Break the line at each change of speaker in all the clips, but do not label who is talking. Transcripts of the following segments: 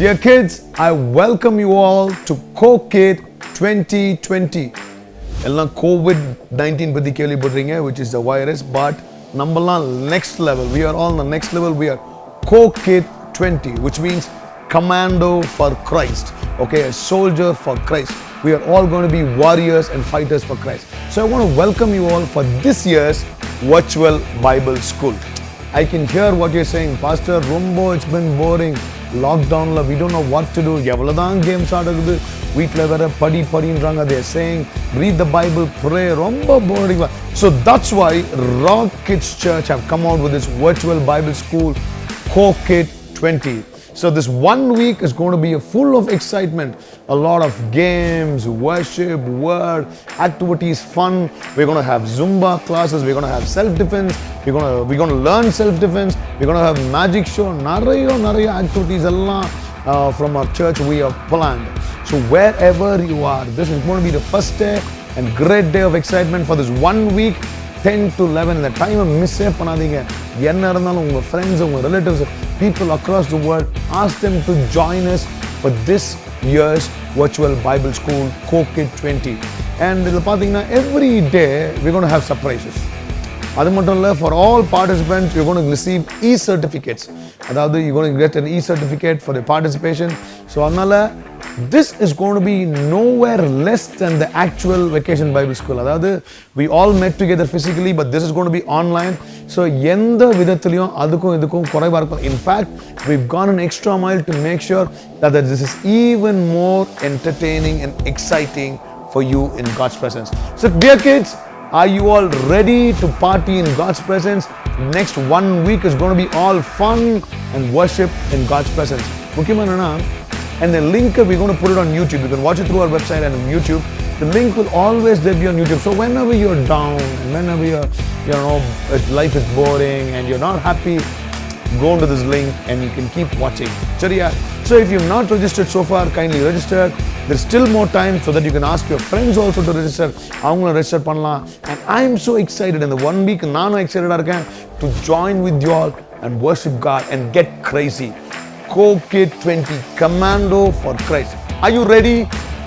Dear kids, I welcome you all to CoKid 2020. எல்லாம் COVID-19 பத்தி கேள்விப்படுறீங்க, which is the virus, but நம்மலாம் next level. We are all on the next level. We are CoKid 20, which means commando for Christ. Okay, a soldier for Christ. We are all going to be warriors and fighters for Christ. So I want to welcome you all for this year's virtual Bible school. I can hear what you're saying, Pastor. Rombo, it's been boring. Lockdown, we don't know what to do. எவ்வளவுதான் games ஆடுறது, வீட்டில் வேற படின்றாங்க. They are saying, read the Bible, pray. ரொம்ப boring. So that's why Rock Kids Church have come out with this virtual Bible school, CoKid 20. So this 1 week is going to be full of excitement. A lot of games, worship, word, activities, fun. We're going to have Zumba classes. We're going to have self-defense. We're going to learn self-defense. We're going to have magic show. Nariya activities from our church we have planned. So wherever you are, this is going to be the first day and great day of excitement for this 1 week. 10 to 11, இந்த டைமை மிஸ்ஸே பண்ணாதீங்க. என்ன இருந்தாலும் உங்கள் friends, உங்கள் relatives, people across the world, ask them to join us for this year's virtual Bible school, CoKid 20. And இதில் பார்த்தீங்கன்னா every day we're going to have surprises. அது மட்டும் இல்லை, for all participants you're going to receive e-certificates. அதாவது you're going to get an e-certificate for the participation. So அதனால this is going to be nowhere less than the actual vacation Bible school. அதாவது we all met together physically, but this is going to be online. So எந்த விதத்திலையும் அதுக்கும் இதுக்கும் குறைவா இருக்கும். In fact, we've gone an extra mile to make sure that this is even more entertaining and exciting for you in God's presence. So dear kids, are you all ready to party in God's presence? Next 1 week is going to be all fun and worship in God's presence. முக்கியமா என்னன்னா, and the link we're going to put it on YouTube. You can watch it through our website and on YouTube. The link will always there be on YouTube. So whenever you're down and whenever life is boring and you're not happy, go into this link and you can keep watching. So if you've not registered so far, kindly register. There's still more time so that you can ask your friends also to register. அவங்கள register பண்ணலாம். And I'm so excited in the 1 week நானும் excited-ஆ இருக்கேன் to join with you all and worship God and get crazy. CoKid 20, commando for Christ. Are you ready?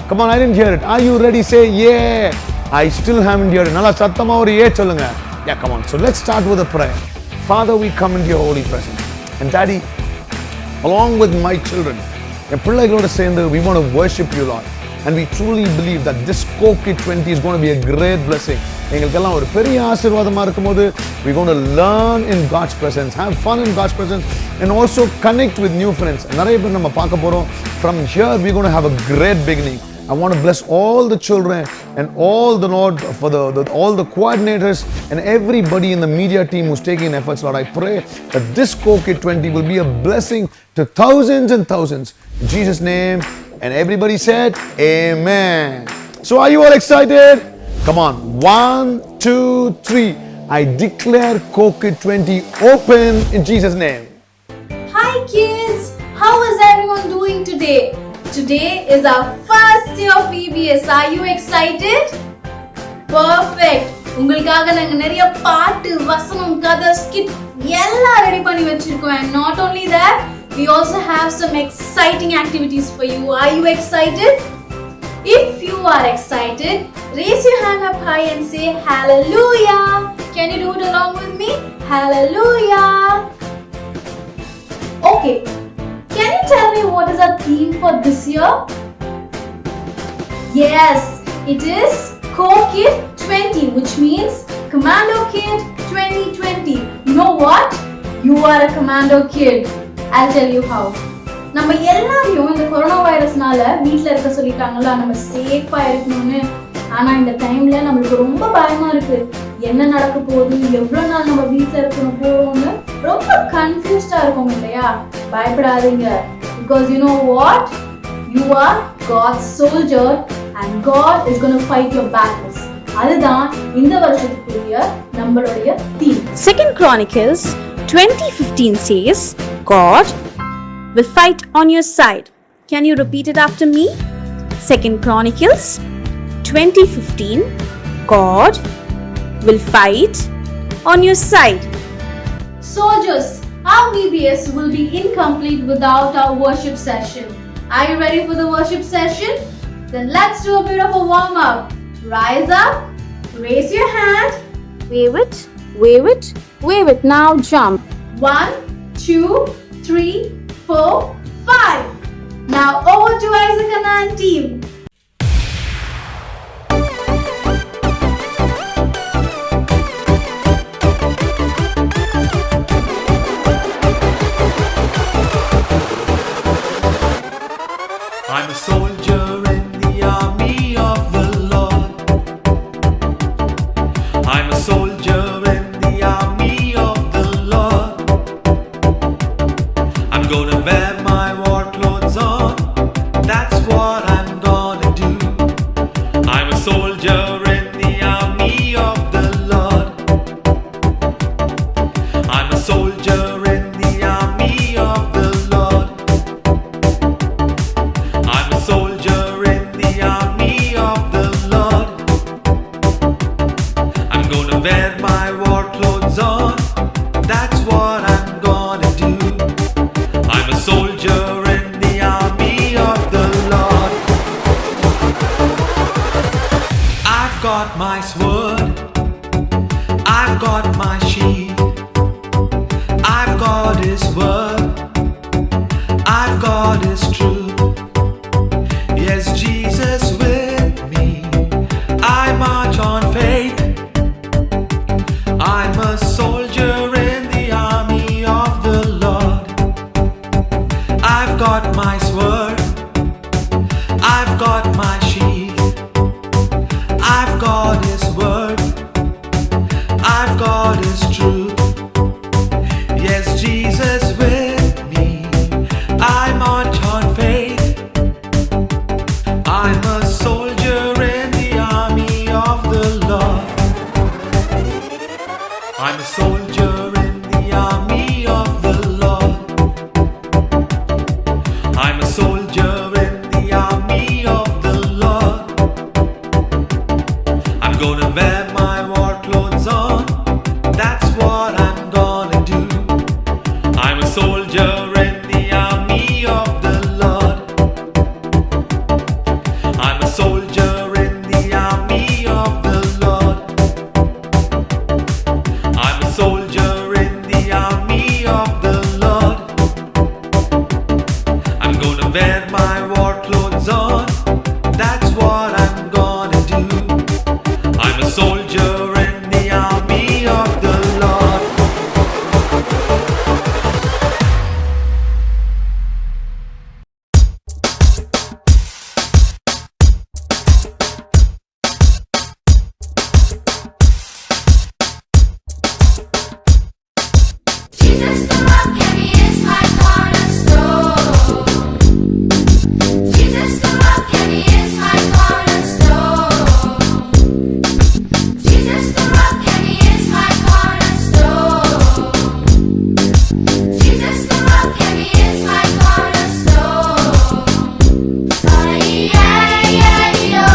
Come on, I didn't hear it. Are you ready? Say yeah. I still haven't heard it. நல்லா சத்தமா ஒரு ஏ சொல்லுங்க. Yeah, come on. So let's start with a prayer. Father, we come into your holy presence. And Daddy, along with my children, என் பிள்ளைகளோட சேர்ந்து we want to worship you, Lord. And we truly believe that this CoKid 20 is going to be a great blessing. எங்களுக்கெல்லாம் ஒரு பெரிய ஆசீர்வாதமா இருக்கும்போது we're going to learn in God's presence, have fun in God's presence, and also connect with new friends. நிறைய பேர் நம்ம பார்க்க போறோம். From here we're going to have a great beginning. I want to bless all the children and all the Lord for all the coordinators and everybody in the media team who's taking efforts, Lord. I pray that this CoKid 20 will be a blessing to thousands and thousands. In Jesus' name. And everybody said, Amen. So are you all excited? Come on. 1, 2, 3. I declare CoKid 20 open in Jesus' name.
Hi kids. How is everyone doing today? Today is our first day of VBS. Are you excited? Perfect. உங்களுக்காக நாங்க நிறைய பாட்டு, வசனம், கதை, skid எல்லாம் ready பண்ணி வச்சிருக்கோம். And not only that, we also have some exciting activities for you. Are you excited? If you are excited, raise your hand up high and say hallelujah. Can you do it along with me? Hallelujah. Okay. Can you tell me what is our theme for this year? Yes, it is CoKid 20, which means Commando Kid 2020. You know what? You are a Commando Kid. I'll tell you how. நம்ம எல்லாரையும் இந்த corona வைரஸ்னால வீட்டில் இருக்க சொல்லிட்டாங்களா, நம்ம சேஃபா இருக்கணும்னு. ஆனா இந்த டைம்ல நம்மளுக்கு ரொம்ப பயமா இருக்கு. என்ன நடக்க போகுது, எவ்வளவு நாள் நம்ம வீட்டில் இருக்கணும் போறோம்னு ரொம்ப கன்ஃபியூஸ்டா இருக்கும் இல்லையா? பயப்படாதீங்க. Because you know what? You are God's soldier and God is going to fight your battles. அதுதான் இந்த வருஷத்துக்குரிய நம்மளுடைய theme.
2 Chronicles 20:15 says, God will fight on your side. Can you repeat it after me? 2 Chronicles 20:15, God will fight on your side.
Soldiers, Our VBS will be incomplete without our worship session. Are you ready for the worship session? Then let's do a bit of a warm-up. Rise up, raise your hand.
Wave it, wave it, wave it. Now jump.
1, 2, 3, 4, 5. Now over to Isaac and Ann team.
I'm a soldier in the army of the Lord. I'm a soldier in the army of the Lord. I'm gonna wear my war clothes on. That's what I'm gonna do. I'm a soldier in the army of the Lord. I'm a soldier in the army of the Lord. I'm a soldier in the army of the Lord. I'm gonna wear my war clothes on. That's what I'm gonna do. I'm a soldier in the army of the Lord. I've got my sword. I've got my shield. I've got His word. I've got His truth. Yes, Jesus with me. I march on faith. I'm a soldier in the army of the Lord. I've got my sword. I've got my shield. I've got His word. I've got His truth. Yes, Jesus with me. I march on faith. I'm a soldier in the army of the Lord. I'm a soldier in the army of the Lord. I'm a soldier in the army of the Lord. I'm gonna wear my war clothes on. That's what I'm gonna do. I'm a soldier in the army of the Lord. I'm a soldier in the army of the Lord. I'm a soldier in the army of the Lord. I'm gonna wear my war clothes on. That's what I'm gonna do. I'm a soldier in the army of the Lord.
Jesus the rock and He is my cornerstone. Jesus the rock and He is my cornerstone. Jesus the rock and He is my cornerstone. Jesus the rock and He is my cornerstone. I-I-I-O.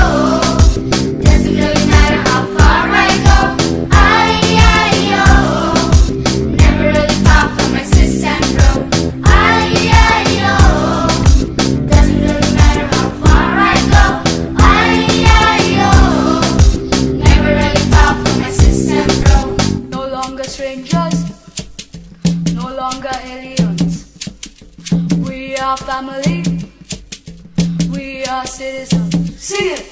Doesn't really matter how far I go. I-I-O. Never really far from my system, bro. I-I-O. Doesn't really matter how far I go. I-I-O. Never really far from my system, bro.
No longer strangers, no longer aliens. We are family, we are citizens. Sing it!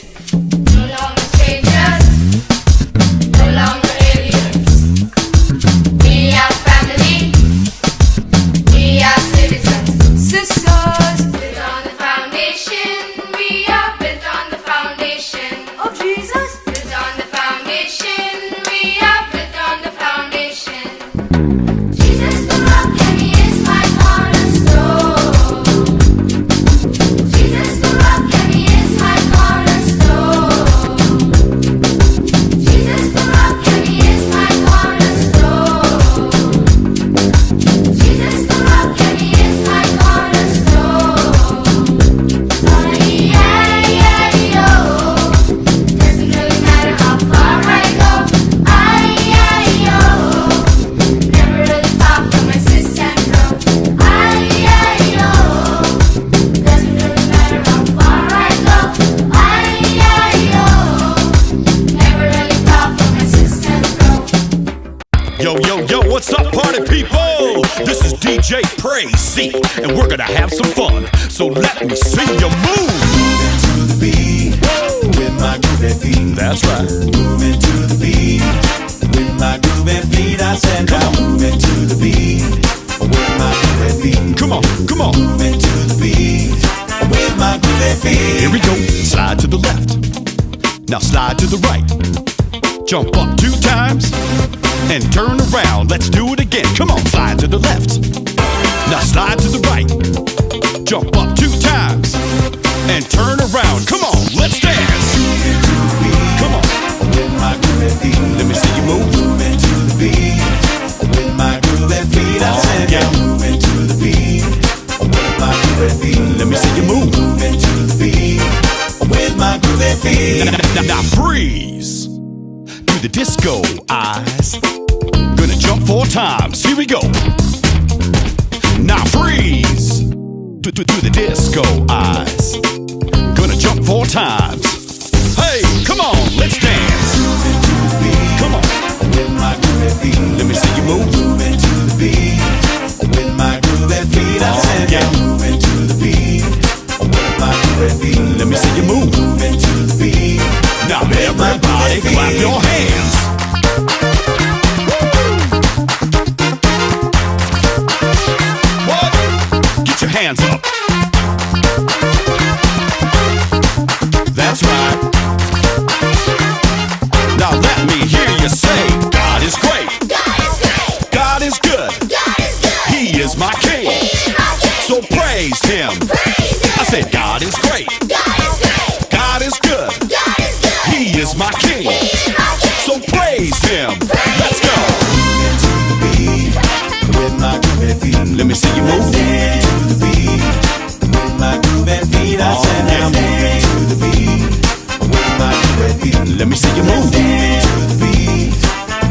No longer strangers, no longer aliens. We are family, we are citizens.
Sisters
Built on the foundation, we are built on the foundation.
of Jesus,
Built on the foundation, we are built on the foundation. Jesus the rock and He is my cornerstone. Jesus the rock and He is my cornerstone.
Yo, yo, yo, what's up, party people? This is DJ Praise C, and we're gonna have some fun. So let me see you move.
Moving to the beat with my groovy feet.
That's right.
Moving to the beat with my groovy feet. I said, now moving to the beat with my groovy feet.
Come on, come on.
Moving to the beat with my groovy feet.
Here we go. Slide to the left. Now slide to the right. Jump up 2 times and turn around. Let's do it again. Come on, slide to the left. Now slide to the right. Jump up 2 times and turn around. Come on, let's dance. Come on.
With my groovy feet.
Let me see you move.
Moving to the beat with my groovy feet. I said,
yeah.
Moving to the beat with my groovy feet.
Let me see you move.
Moving to the beat with my groovy feet.
Now freeze. Do the disco eyes. Gonna jump 4 times. Here we go. Now freeze. Do the disco eyes. Gonna jump 4 times. Hey, come on, let's dance. Come on.
With my groovy feet.
Let me see you move.
Moving to the beat with my groovy feet. I said,
yeah.
Moving to the beat with my groovy feet.
Let me see you move.
Moving to the beat.
Now everybody clap your hands. What? Get your hands up. That's right. Now let me hear you say, God is great. God is good. He is my king. So praise him. I said, God is great. God is good. He is my king. So praise him. Let's go.
Moving to the beat with my groovy feet.
Let me see you move.
Dance to the beat with my groovy feet. I said, now moving to the beat with my groovy feet.
Let me see you move.
Moving to the beat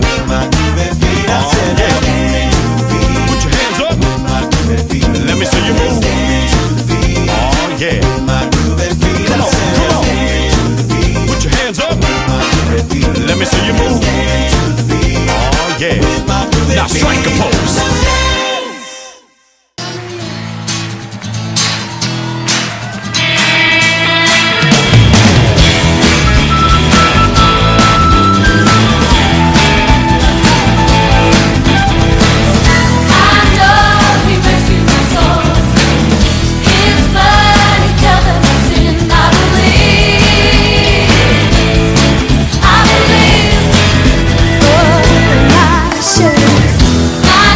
with my groovy feet. I said, now moving to the beat.
Put your hands up.
With my groovy feet.
Let me see you move.
Moving to the beat
Oh yeah.
with my groovy feet.
Come
I
on,
said,
come
now
on.
moving to the beat
Put your hands up.
with my groovy feet.
Let me see you move.
Moving to the beat
Oh yeah.
with my groovy
Now strike a pose.
My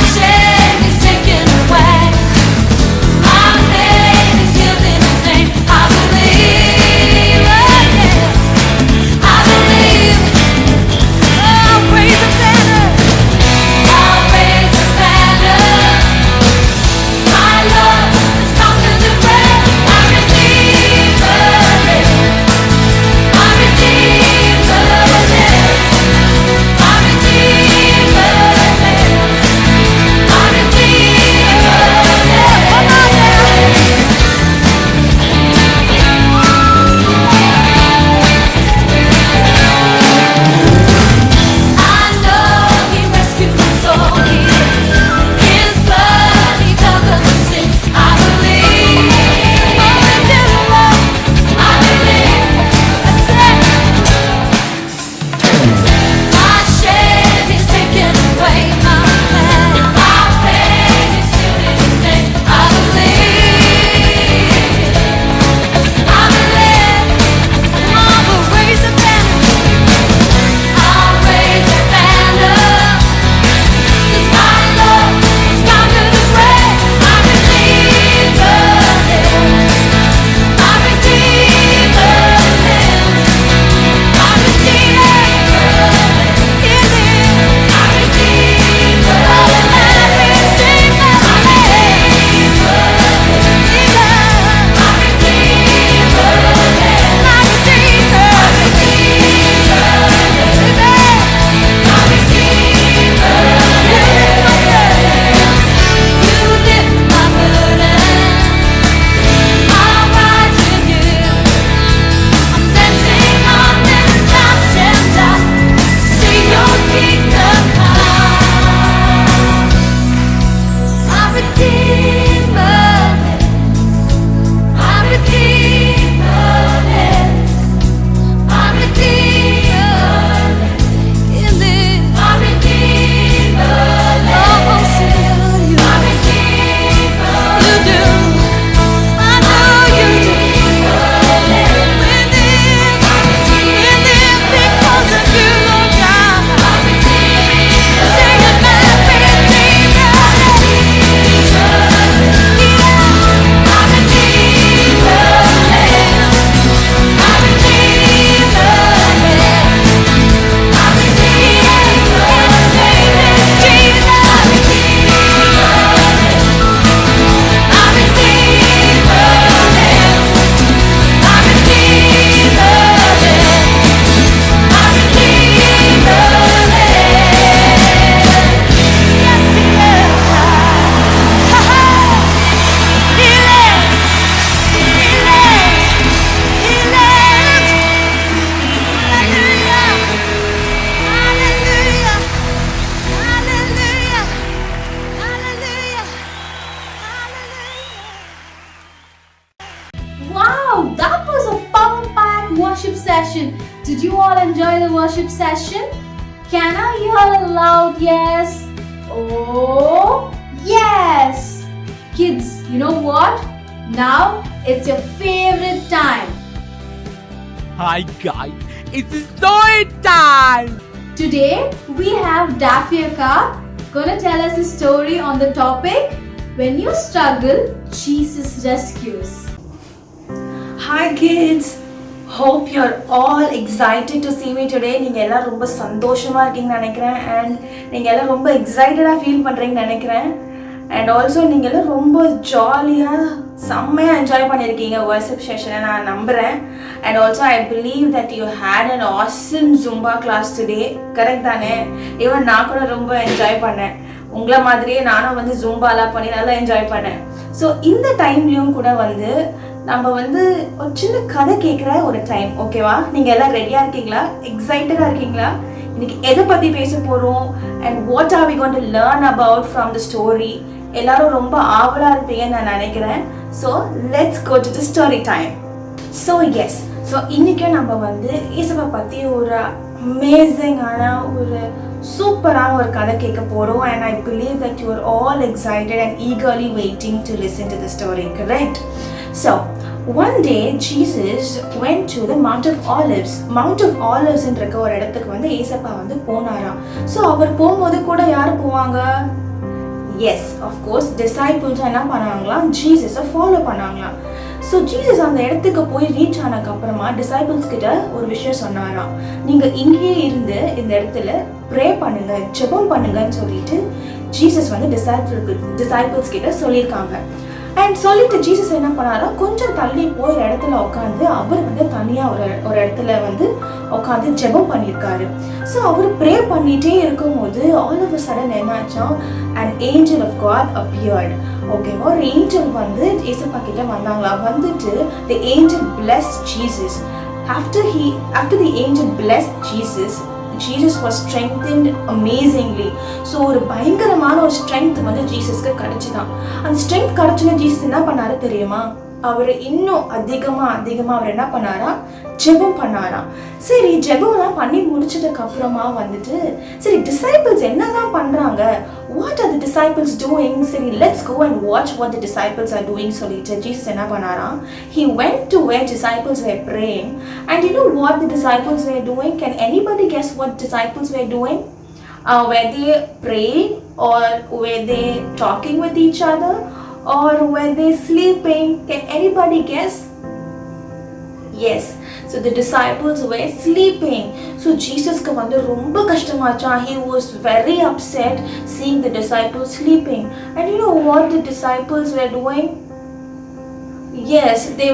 worship session? Can I hear a loud yes? Oh, yes! Kids, you know what? Now it's your favorite time.
Hi guys, it's story time!
Today we have Dafiaka gonna tell us a story on the topic When You Struggle, Jesus Rescues.
Hi kids! Hope you're all excited to see me today. நீங்க எல்லாம் ரொம்ப சந்தோஷமா இருக்கீங்கன்னு நினைக்கிறேன் and நீங்க எல்லாம் ரொம்ப எக்ஸைட்டடா feel பண்றீங்கன்னு நினைக்கிறேன் and also நீங்க எல்லாம் ரொம்ப ஜாலியா செம்மையா என்ஜாய் பண்ணிருக்கீங்க worship session நான் நம்புறேன் and also I believe that you had an awesome Zumba class today. Correct தானே? ஈவன் நான் கூட ரொம்ப என்ஜாய் பண்ணேன். உங்களை மாதிரியே நானும் வந்து ஜூம்பாலாம் பண்ணி நல்லா என்ஜாய் பண்ணேன். ஸோ இந்த டைம்லயும் கூட வந்து நம்ம வந்து ஒரு சின்ன கதை கேட்குற ஒரு டைம், ஓகேவா? நீங்கள் எல்லாம் ரெடியாக இருக்கீங்களா? எக்ஸைட்டடாக இருக்கீங்களா? இன்னைக்கு எதை பற்றி பேச போகிறோம் and what are we going to learn about from the story? எல்லாரும் ரொம்ப ஆவலாக இருப்பீங்கன்னு நான் நினைக்கிறேன். So let's go to the story time. So yes, so இன்றைக்கும் நம்ம வந்து இயேசுவை பற்றி ஒரு அமேசிங்கான ஒரு சூப்பரான ஒரு கதை கேட்க போகிறோம் and I believe that you are all excited and eagerly waiting to listen to the story, correct? So, one day Jesus went to the Mount of Olives. Mount of Olives என்ற ஒரு இடத்துக்கு வந்து ஏசப்பா வந்து போனாராம். ஸோ அவர் போகும்போது கூட யார் போவாங்க? எஸ், ஆஃப்கோர்ஸ் டிசைபிள்ஸ் என்ன பண்ணாங்களாம்? ஜீசஸை ஃபாலோ பண்ணாங்களாம். ஸோ ஜீசஸ் அந்த இடத்துக்கு போய் ரீச் ஆனதுக்கு அப்புறமா டிசைபிள்ஸ் கிட்ட ஒரு விஷயம் சொன்னாராம். நீங்கள் இங்கேயே இருந்து இந்த இடத்துல ப்ரே பண்ணுங்க, ஜெபம் பண்ணுங்கன்னு சொல்லிட்டு ஜீசஸ் வந்து டிசைபிள்ஸ் கிட்ட சொல்லியிருக்காங்க. அண்ட் சொல்லிட்டு ஜீசஸ் என்ன பண்ணாரா, கொஞ்சம் தள்ளி போய் இடத்துல உட்காந்து அவர் வந்து தனியாக ஒரு இடத்துல வந்து உட்காந்து ஜெபம் பண்ணியிருக்காரு. ஸோ அவர் ப்ரே பண்ணிகிட்டே இருக்கும்போது ஆல் ஆஃப் அ சடன் என்னாச்சா, an angel of God appeared. ஓகேவா? ஒரு ஏஞ்சல் வந்து ஏசப்பா கிட்ட வந்தாங்களா. வந்துட்டு the angel blessed Jesus. After the angel blessed Jesus was strengthened amazingly. So ஒரு பயங்கரமான ஒரு ஸ்ட்ரென்த் வந்து ஜீசஸ்க்கு கிடைச்சிதான். அந்த ஸ்ட்ரென்த் கிடைச்சுன்னு ஜீசஸ் என்ன பண்ணாரு தெரியுமா? அவர் இன்னும் அதிகமாக அவர் என்ன பண்ணாரா, ஜெபம் பண்ணாராம். சரி, ஜெபம்லாம் பண்ணி முடிச்சதுக்கு அப்புறமா வந்துட்டு சரி டிசைபிள்ஸ் என்னதான் பண்றாங்க, what are the disciples doing? சரி, let's go and watch what the disciples are doing சொல்லிட்டு ஜீசஸ் என்ன பண்ணாராம், he went to where disciples were praying and you know what the disciples were doing? Can anybody guess what disciples were doing? Were they praying or were they talking with each other or were they sleeping? Can anybody guess? Yes, so the disciples were sleeping. So Jesus ku vandu romba kashtamaacha. He was very upset seeing the disciples sleeping. And you know what the disciples were doing? Yes, they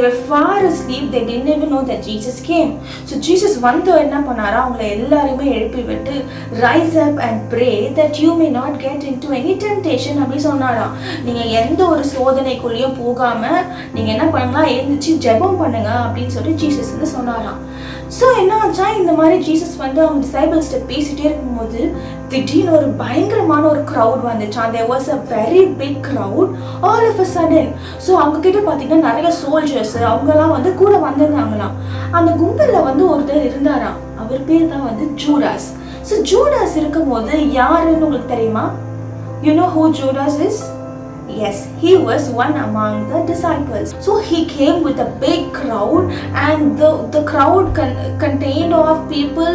were far asleep. They didn't even know that Jesus came. So Jesus வந்து என்ன பண்ணாரா, அவங்களை எல்லாரையுமே எழுப்பி விட்டு rise up and pray that you may not get into any temptation அப்படி சொன்னாராம். நீங்க எந்த ஒரு சோதனைக்குள்ளேயும் போகாம நீங்க என்ன பண்ணலாம், எழுந்திருச்சு ஜெபம் பண்ணுங்க அப்படின்னு சொல்லி ஜீசஸ் வந்து சொன்னாராம். ஸோ என்ன ஆச்சா, இந்த மாதிரி ஜீசஸ் வந்து அவங்க டிசைபிள்ஸ்கிட்ட பேசிட்டே இருக்கும்போது திடீர்னு ஒரு பயங்கரமான ஒரு க்ரௌட் வந்துச்சான். there was a very big crowd all of a sudden. So அவங்க கிட்ட பார்த்தீங்கன்னா நிறைய சோல்ஜர்ஸ் அவங்கெல்லாம் வந்து கூட வந்திருந்தாங்களாம். அந்த கும்பலில் வந்து ஒருத்தர் இருந்தாராம். அவர் பேர் தான் வந்து ஜூடாஸ். ஸோ ஜூடாஸ் இருக்கும்போது யாருன்னு உங்களுக்கு தெரியுமா? you know who Judas is? Yes, he was one among the disciples. So he came with a big crowd and the crowd contained of people,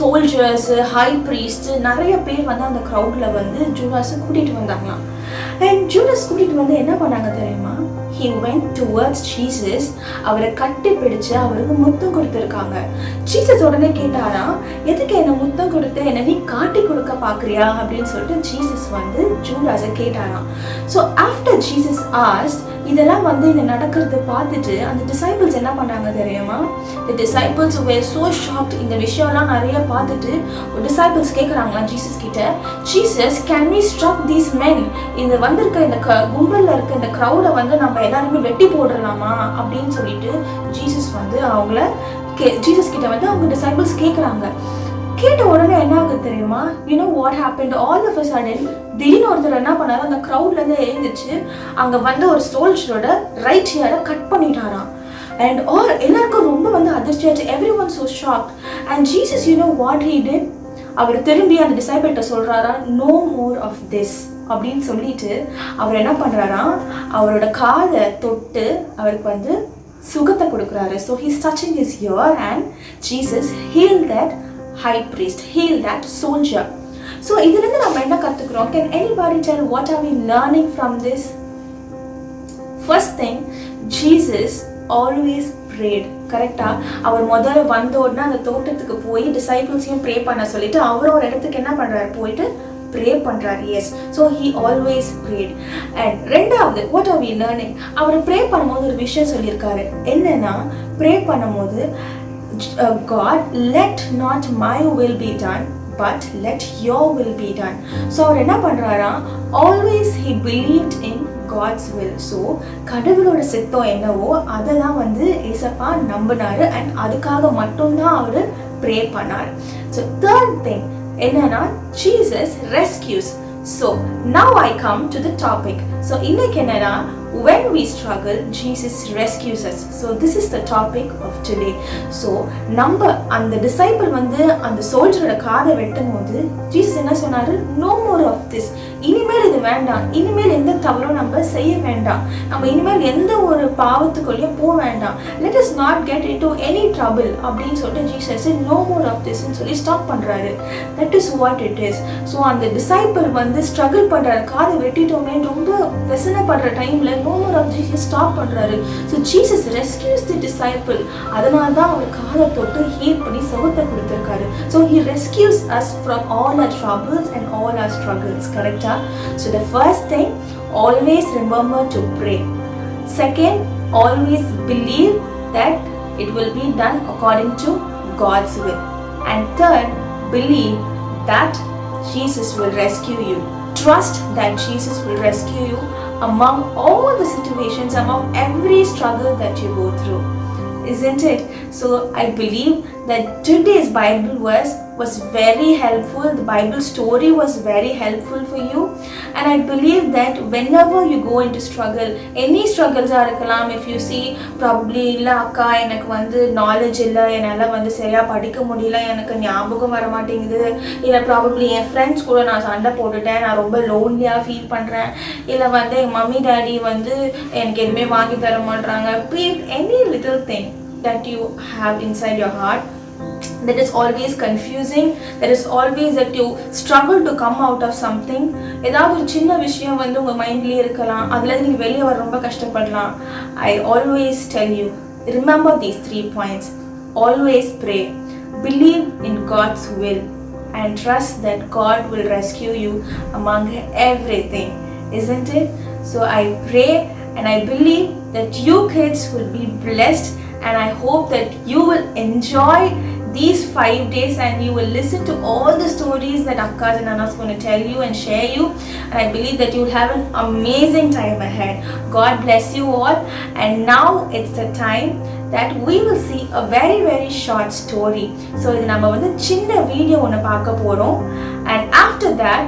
soldiers, high priests, நிறைய பேர் வந்து அந்த crowdல வந்து Judas கூட்டிட்டு வந்தாங்களாம். And ஜூடாஸ் கூட்டிட்டு வந்து என்ன பண்ணாங்க தெரியுமா? he went towards Jesus. அவரை கட்டி பிடிச்சு அவருக்கு முத்தம் கொடுத்துருக்காங்க. ஜீசஸ் உடனே கேட்டாரா, எதுக்கு என்ன முத்தம் கொடுத்து என்ன நீ காட்டி கொடுக்க பாக்குறியா அப்படின்னு சொல்லிட்டு ஜீசஸ் வந்து ஜூடாஸை கேட்டாராம். ஸோ ஆஃப்டர் ஜீசஸ் ஆஸ்க்ட், இதெல்லாம் வந்து இந்த நடக்கிறது பார்த்துட்டு அந்த டிசைபிள்ஸ் என்ன பண்ணாங்க தெரியுமா? the disciples were so shocked. இந்த விஷயம்லாம் நிறைய பார்த்துட்டு டிசைபிள்ஸ் கேட்குறாங்களா ஜீசஸ் கிட்ட, Jesus can we stop these men? இந்த வந்திருக்க இந்த கும்பலில் இருக்க இந்த க்ரௌடை வந்து நம்ம எல்லாருமே வெட்டி போடலாமா அப்படின்னு சொல்லிட்டு ஜீசஸ் வந்து அவங்கள ஜீசஸ் கிட்ட வந்து அவங்க டிசைபிள்ஸ் கேட்குறாங்க. கேட்ட உடனே என்ன ஆகுது தெரியுமா? you know what happened? all of a sudden திடீர்னு ஒருத்தர் என்ன பண்ணாரு, அந்த க்ரௌட்ல இருந்து எழுந்துச்சு அங்க வந்து ஒரு சோல்ஜரோட ரைட் ஹியரை கட் பண்ணிட்டாராம். and all எல்லாருக்கும் ரொம்ப வந்து அதிர்ச்சியாச்சு. everyone so shocked. And Jesus, you know what he did? அவர் திரும்பி அந்த டிசைபிள்கிட்ட சொல்றாரா, no more of this அப்படின்னு சொல்லிட்டு அவர் என்ன பண்றாரா, அவரோட காதை தொட்டு அவருக்கு வந்து சுகத்தை கொடுக்குறாரு. So he's touching his ear and Jesus healed that high priest, healed that soldier. So இதிலிருந்து நம்ம என்ன கத்துக்கிறோம்? Can anybody tell what are we learning from this? First thing, Jesus always prayed. கரெக்டா? அவர் முதல்ல வந்த உடனே அந்த தோட்டத்துக்கு போய் டிசைபிள்ஸையும் ப்ரே பண்ண சொல்லிட்டு அவர் ஒரு இடத்துக்கு என்ன பண்றாரு, போயிட்டு ப்ரே பண்றாரு. Yes, so he always prayed. And ரெண்டாவது, வாட் ஆர் வி லேர்னிங்? அவர் ப்ரே பண்ணும்போது ஒரு விஷயம் சொல்லியிருக்காரு. என்னன்னா, ப்ரே பண்ணும்போது God, let not my will be done but let your will be done. So அவர் என்ன பண்றாரா, always he believed in God's will. So கடவுளோட சித்தம் என்னவோ அதை தான் வந்து ஏசப்பா நம்பினாரு அண்ட் அதுக்காக மட்டும்தான் அவர் ப்ரே பண்ணார். So third thing என்னன்னா, Jesus rescues. So now I come to the topic. So இன்னைக்கு என்னன்னா, when we struggle, Jesus rescues us. So this is the topic of today. So நம்ம அந்த டிசைபிள் வந்து அந்த சோல்ஜரோட காதை வெட்டும் போது ஜீசஸ் என்ன சொன்னாரு, no more of this. இனிமேல் இது வேண்டாம், இனிமேல் எந்த தவறும் நம்ம செய்ய வேண்டாம், நம்ம இனிமேல் எந்த ஒரு பாவத்துக்குள்ளேயும் போக வேண்டாம், let us not get into any trouble அப்படின்னு சொல்லிட்டு Jesus no more of this ன்னு சொல்லி ஸ்டாப் பண்றாரு. That is what it is. So அந்த டிசைபிள் வந்து ஸ்ட்ரகிள் பண்றாரு, காதை வெட்டிட்டோமே ரொம்ப வெசனப்படுற டைம்ல no more of Jesus stop பண்றாரு. So Jesus rescues the disciple. அதனால தான் அவர் காதை தொட்டு ஹீல் பண்ணி சுகத்தை கொடுத்திருக்காரு. So he rescues us from all our troubles and all our struggles. Correct? So the first thing, always remember to pray. Second, always believe that it will be done according to God's will. And third, believe that Jesus will rescue you. Trust that Jesus will rescue you among all the situations, among every struggle that you go through. Isn't it? So I believe that today's Bible verse was very helpful. The Bible story was very helpful for you. And I believe that whenever you go into struggle, any struggles are இருக்கலாம். If you see probably இல்ல அக்கா எனக்கு வந்து knowledge இல்ல, என்னால வந்து சரியா படிக்க முடியல, எனக்கு ஞாபகம் வர மாட்டேங்குது, இல்ல probably என் ஃப்ரெண்ட்ஸ் கூட நான் சண்டை போட்டுட்டேன், நான் ரொம்ப லோன்லியா ஃபீல் பண்றேன், இல்ல வந்து என் மம்மி டாடி வந்து எனக்கு எதுவுமே வாங்கி தர மாட்டாங்க. Please, any little thing that you have inside your heart that is always confusing, that is always that you struggle to come out of something, ஏதாவது ஒரு சின்ன விஷயம் வந்து உங்க மைண்ட்லயே இருக்கலாம், அதுல இருந்து நீங்க வெளியே வர ரொம்ப கஷ்டப்படலாம். I always tell you, remember these 3 points. Always pray, believe in God's will, and trust that God will rescue you among everything. Isn't it? So I pray and I believe that you kids will be blessed, and I hope that you will enjoy these 5 days and you will listen to all the stories that Akkas and Anna's going to tell you and share you, and I believe that you will have an amazing time ahead. God bless you all. And now it's the time that we will see a very very short story. So இது நம்ம வந்து சின்ன video ஒன்று பார்க்க போறோம், and after that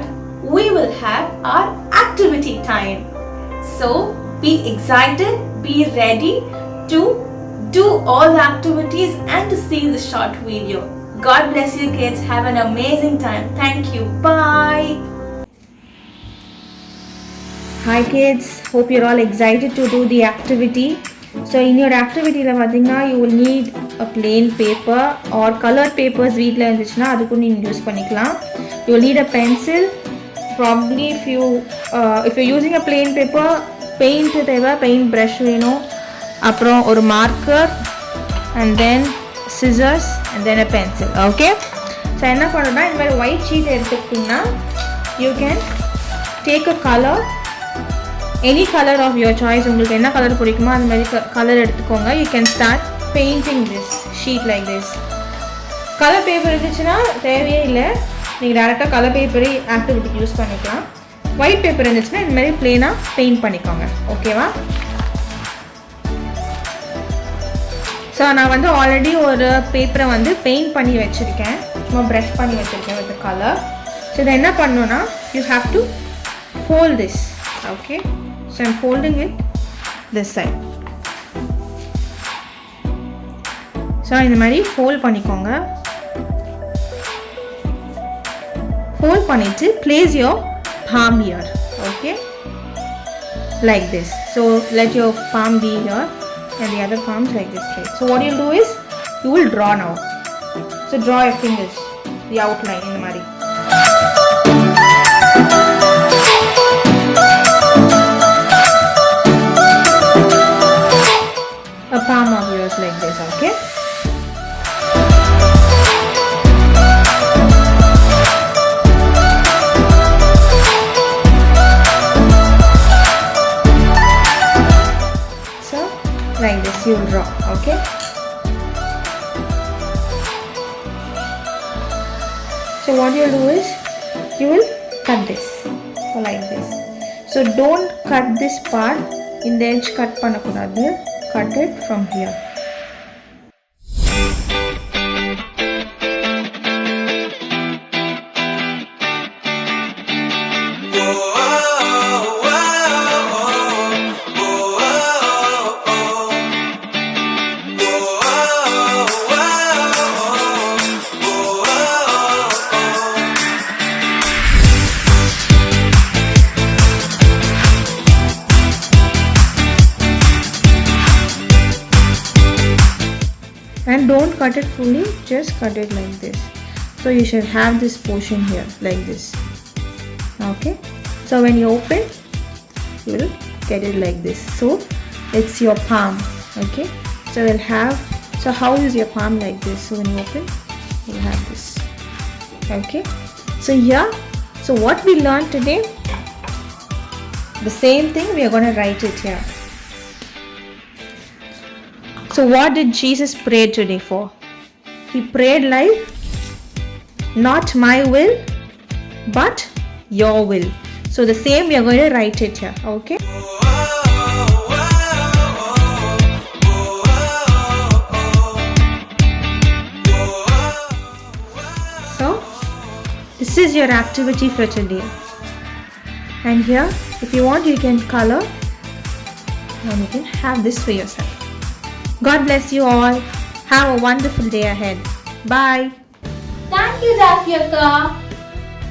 we will have our activity time. So be excited, be ready to do all the activities and to see the short video. God bless you kids. Have an amazing time. Thank you. Bye. Hi kids. Hope you're all excited to do the activity. So in your activity la pathina you will need a plain paper or colored papers veetla irundhuchna adukku neenga use panikalam. You will need a pencil. Probably if you're using a plain paper, paint theva, paint brush venum, அப்புறம் ஒரு marker and then scissors and then a pencil. Okay, so என்ன பண்ணுறோன்னா இந்த மாதிரி white sheet எடுத்துக்கிட்டிங்கன்னா you can take a colour, any colour of your choice. உங்களுக்கு என்ன colour பிடிக்குமோ அந்த மாதிரி கலர் எடுத்துக்கோங்க. You can start painting this sheet like this. Colour paper இருந்துச்சுன்னா தேவையே இல்லை, நீங்கள் டேரெக்டாக கலர் பேப்பரே ஆக்டிவிட்டிக்கு யூஸ் பண்ணிக்கலாம். ஒயிட் பேப்பர் இருந்துச்சுன்னா இந்த மாதிரி ப்ளெயினாக பெயிண்ட் பண்ணிக்கோங்க. ஓகேவா? ஸோ நான் வந்து ஆல்ரெடி ஒரு பேப்பரை வந்து பெயிண்ட் பண்ணி வச்சுருக்கேன், சும்மா ப்ரஷ் பண்ணி வச்சுருக்கேன் வித் கலர். ஸோ இதை என்ன பண்ணணுன்னா you have to fold this. Okay, so I'm folding it this side. So இந்த மாதிரி ஃபோல்ட் பண்ணிக்கோங்க. ஃபோல்ட் பண்ணிவிட்டு place your palm here. Okay, like this. So let your palm be here and the other palms like this straight. So what you'll do is you will draw now. So draw your fingers, the outline in the mari. A palm of yours like this, okay? So like this you will draw, okay? So what you will do is you will cut this, so like this. So don't cut this part, in the edge cut pannakoodadhu, cut it from here. And don't cut it fully, just cut it like this. So you should have this portion here like this. Okay, so when you open you will get it like this. So it's your palm. Okay, so we'll have, so how is your palm like this? So when you open you'll have this. Okay, so here, so what we learned today, the same thing we are going to write it here. So what did Jesus pray today for? He prayed like, not my will but your will. So the same we are going to write it here. Okay, so this is your activity for today. And here if you want you can color and you can have this for yourself. God bless you all. Have a wonderful day ahead. Bye.
Thank you, Rafika.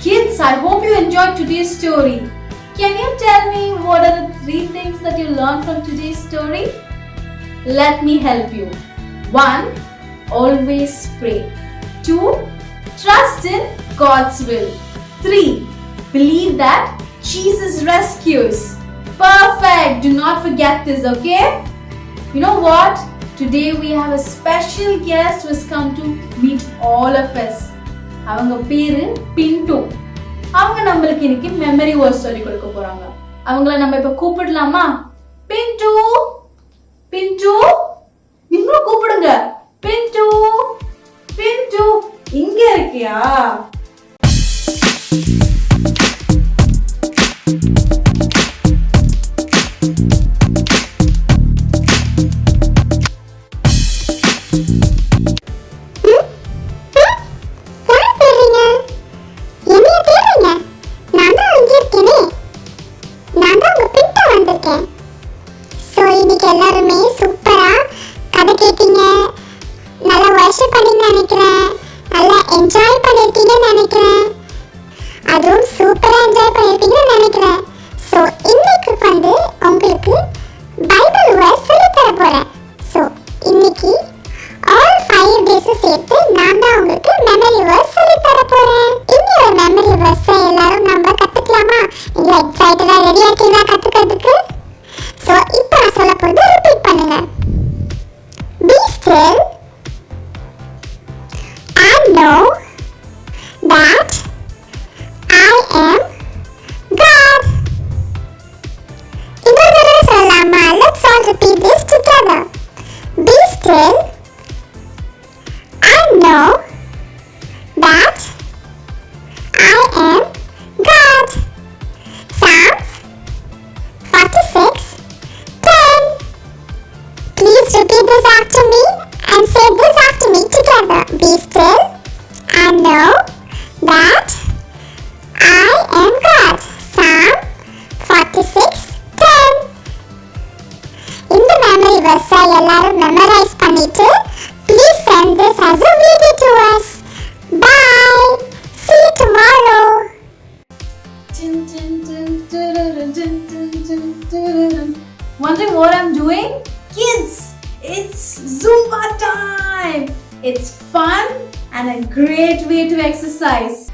Kids, I hope you enjoyed today's story. Can you tell me what are the 3 things that you learned from today's story? Let me help you. 1. Always pray. 2. Trust in God's will. 3. Believe that Jesus rescues. Perfect. Do not forget this, okay? You know what? Today we have a special guest who has come to meet all of us. அவங்க பேரு பிண்டு. அவங்க நம்மளுக்கு இன்னைக்கு memory words சொல்லி கொடுக்க போறாங்க. அவங்கள நம்ம இப்ப கூப்பிடலாமா? பிண்டு, பிண்டு, நீங்களும் கூப்பிடுங்க. பிண்டு, பிண்டு, இங்க இருக்கியா?
எல்லாருமே சூப்பரா கதை கேட்டீங்க, நல்லா வர்ஷிப் பண்ணீங்கன்னு நினைக்கிறேன், நல்லா என்ஜாய் பண்ணிருக்கீங்கன்னு நினைக்கிறேன், அதுவும் சூப்பரா என்ஜாய் பண்ணிருப்பீங்கன்னு நினைக்கிறேன். ஸோ இன்னைக்கு வந்து உங்களுக்கு பைபிள் வேர்ஸ் சொல்லித் தர போறேன். ஸோ இன்னைக்கு ஆல் 5 டேஸும் சேர்த்து நான் தான் உங்களுக்கு மெமரி வேர்ஸ் சொல்லித் தர போறேன். இன்னொரு மெமரி வேர்ஸை எல்லாரும் நம்ம கத்துக்கலாமா? நீங்க எக்ஸைட்டடா ரெடியா இருக்கீங்களா கத்துக்கிறதுக்கு? So, இப்போ நான் சொல்ல போறது ரிப்பீட் பண்ணுங்க. Be still and know that I am God. இன்னொரு தடவை சொல்லலாமா? Let's all repeat this together. Be still and know that I am God. Psalms 46. Please repeat this after me and say this after me together. Be still and know that I am God. Psalm 46:10. இந்த memory வெர்ஸை எல்லாரும் memorise பண்ணிட்டு please
great way to exercise.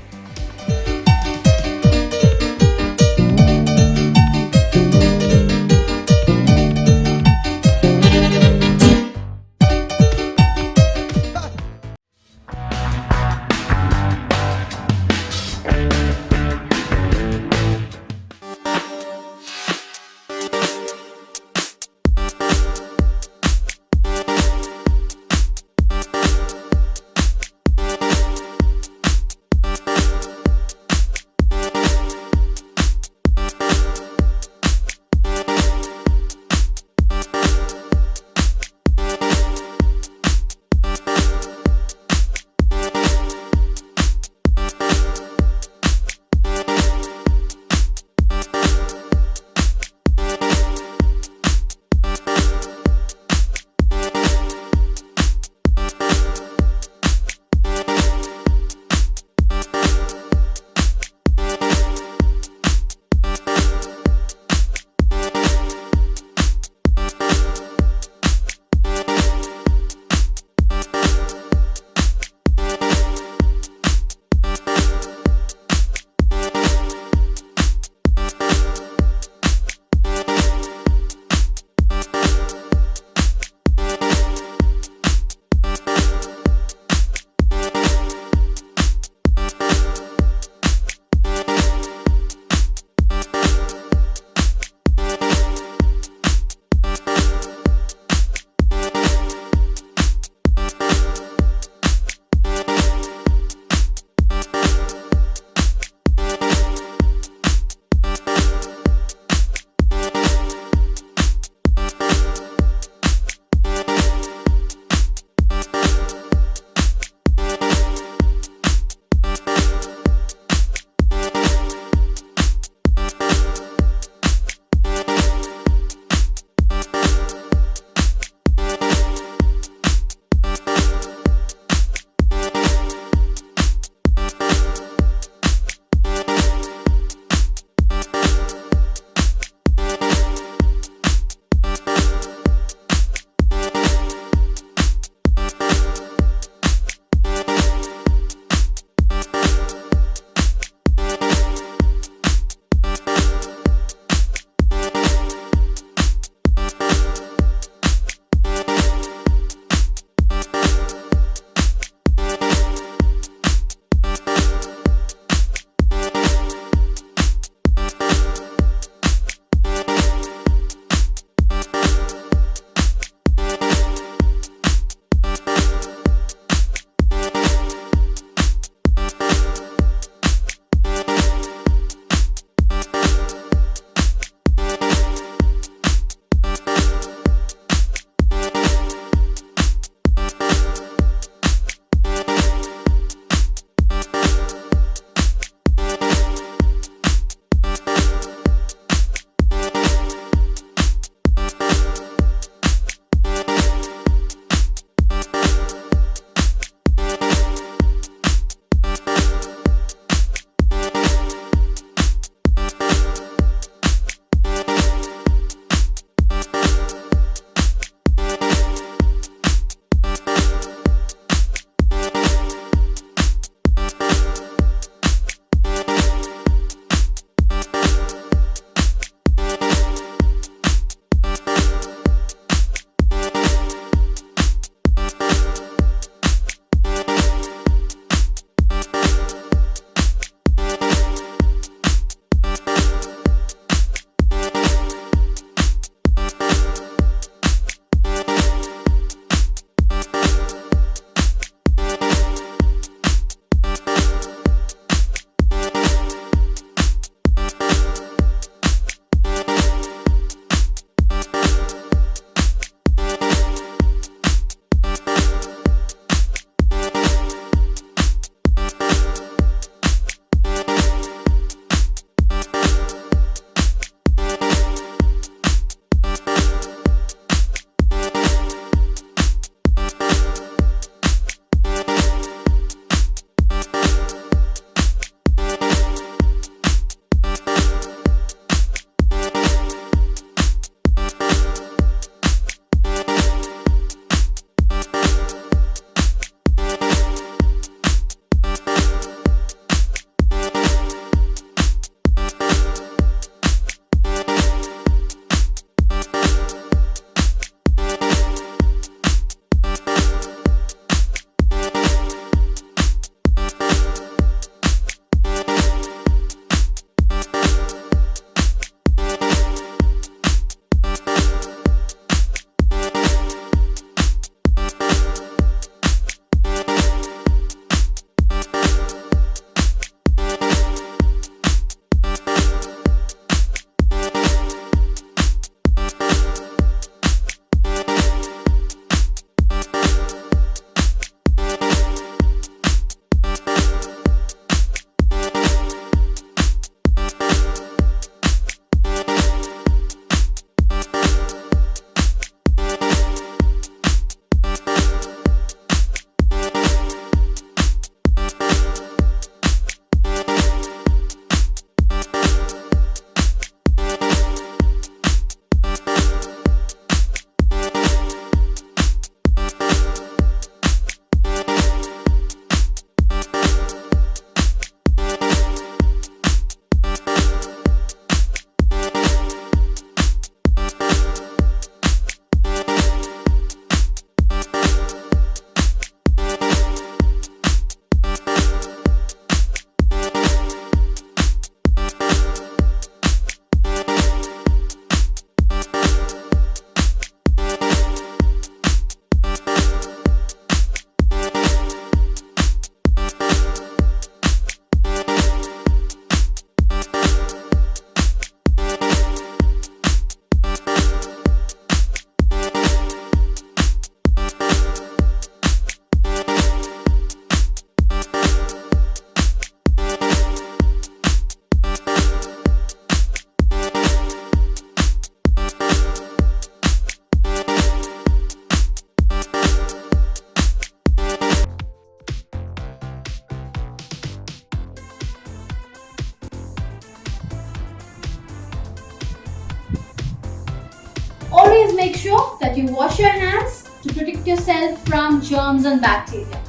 make sure that you wash your hands to protect yourself from germs and bacteria.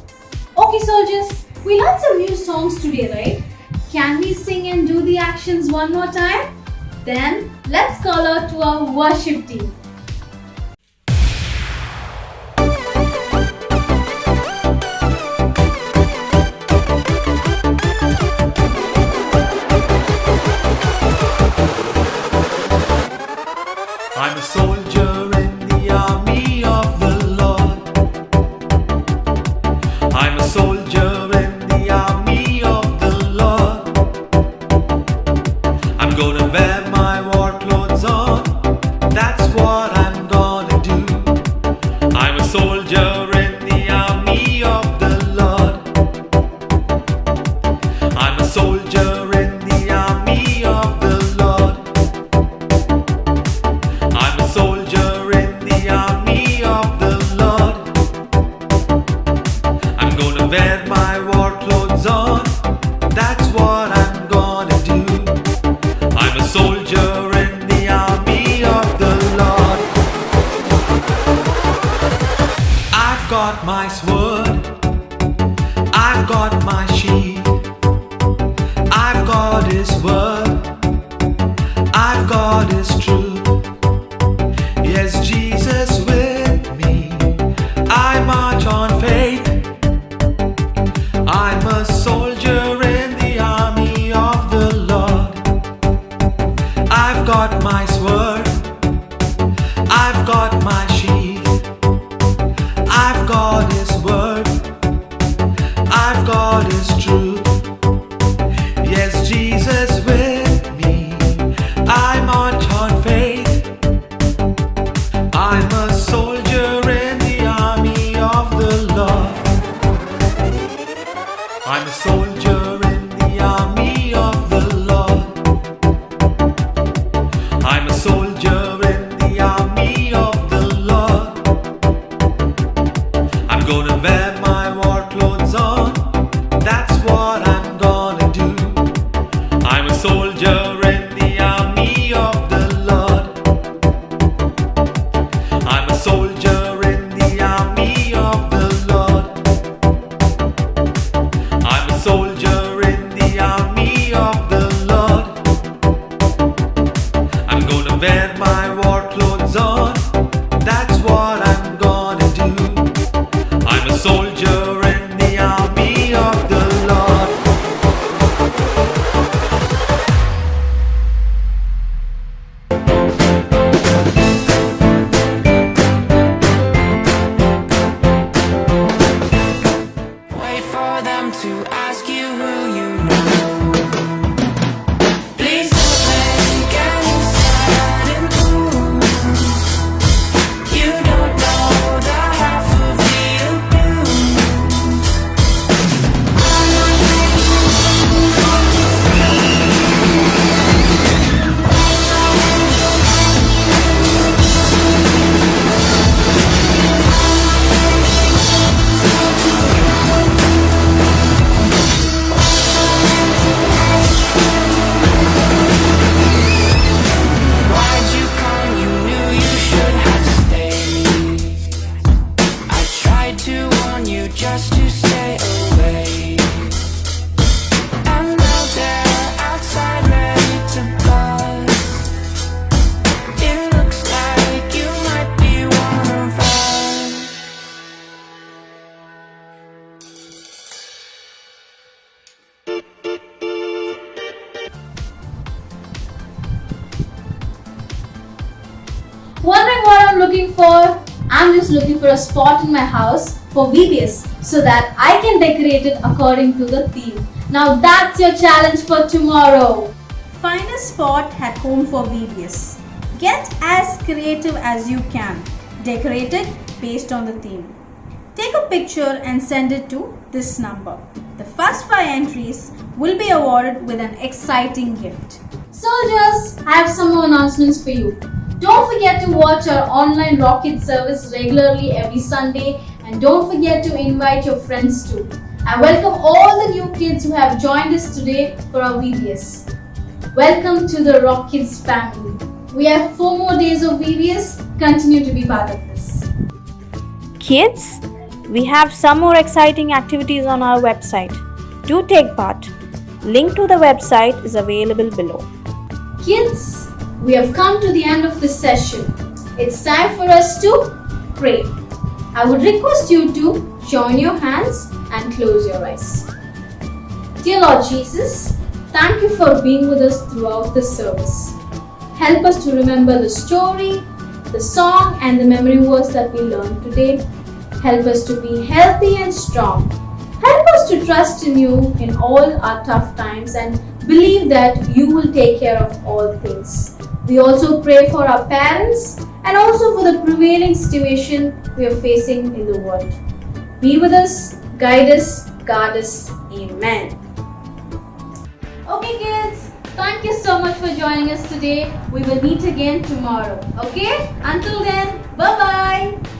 Okay soldiers, we learned some new songs today, right? Can we sing and do the actions one more time? Then let's call out to our worship team.
I'm a soldier in the army of the Lord. I'm a soldier in the army of the Lord. I'm gonna wear my war clothes on. That's what I'm gonna do. I'm a soldier in the army of the Lord. I'm a soldier in the army of the Lord. I'm a soldier in the army of the Lord. I'm gonna wear my war clothes on. That's what I'm gonna do. I'm a soldier in the army of the Lord. I've got my sword. I've got my shield. I've got His word. I've got His truth. Yes, Jesus with me. I march on faith. I'm a soldier in the army of the Lord. I've got my sword. I've got my shield. I've got His word. I've got His truth. Yes, Jesus with me. I march on faith. I'm a soldier in the army of the Lord. I'm a soldier in the army of the Lord. I'm a soldier in the army of the Lord. I'm gonna wear my war clothes on. That's what I'm gonna do. I'm a soldier in the army of the Lord. I'm a soldier in the army of the Lord. I'm a soldier in the army of the Lord. I'm gonna wear my war clothes on. That's what I'm gonna do. I'm a soldier in the army of the Lord.
Wait for them to ask you who you know. Please don't make any sudden moves. You don't know the half of the abuse. Why'd you come? You knew you should have stayed. I tried to warn you just to stay away. And now they're outside ready to bust. It looks like you might be one of us.
Wondering what I'm looking for? I'm just looking for a spot in my house for VBS so that I can decorate it according to the theme. Now that's your challenge for tomorrow.
Find a spot at home for VBS. Get as creative as you can. Decorate it based on the theme. Take a picture and send it to this number. The first 5 entries will be awarded with an exciting gift.
Soldiers, I have some more announcements for you. Don't forget to watch our online Rocket service regularly every Sunday, and don't forget to invite your friends too. I welcome all the new kids who have joined us today for our VBS. Welcome to the Rock Kids family. We have 4 more days of VBS continue to be part of this.
Kids, we have some more exciting activities on our website. Do take part. Link to the website is available below.
Kids, we have come to the end of this session. It's time for us to pray. I would request you to join your hands and close your eyes. Dear Lord Jesus, thank you for being with us throughout this service. Help us to remember the story, the song, and the memory words that we learned today. Help us to be healthy and strong. Help us to trust in you in all our tough times and believe that you will take care of all things. We also pray for our parents and also for the prevailing situation we are facing in the world. Be with us, guide us, guard us. Amen. Okay kids, thank you so much for joining us today. We will meet again tomorrow. Okay? Until then, bye-bye.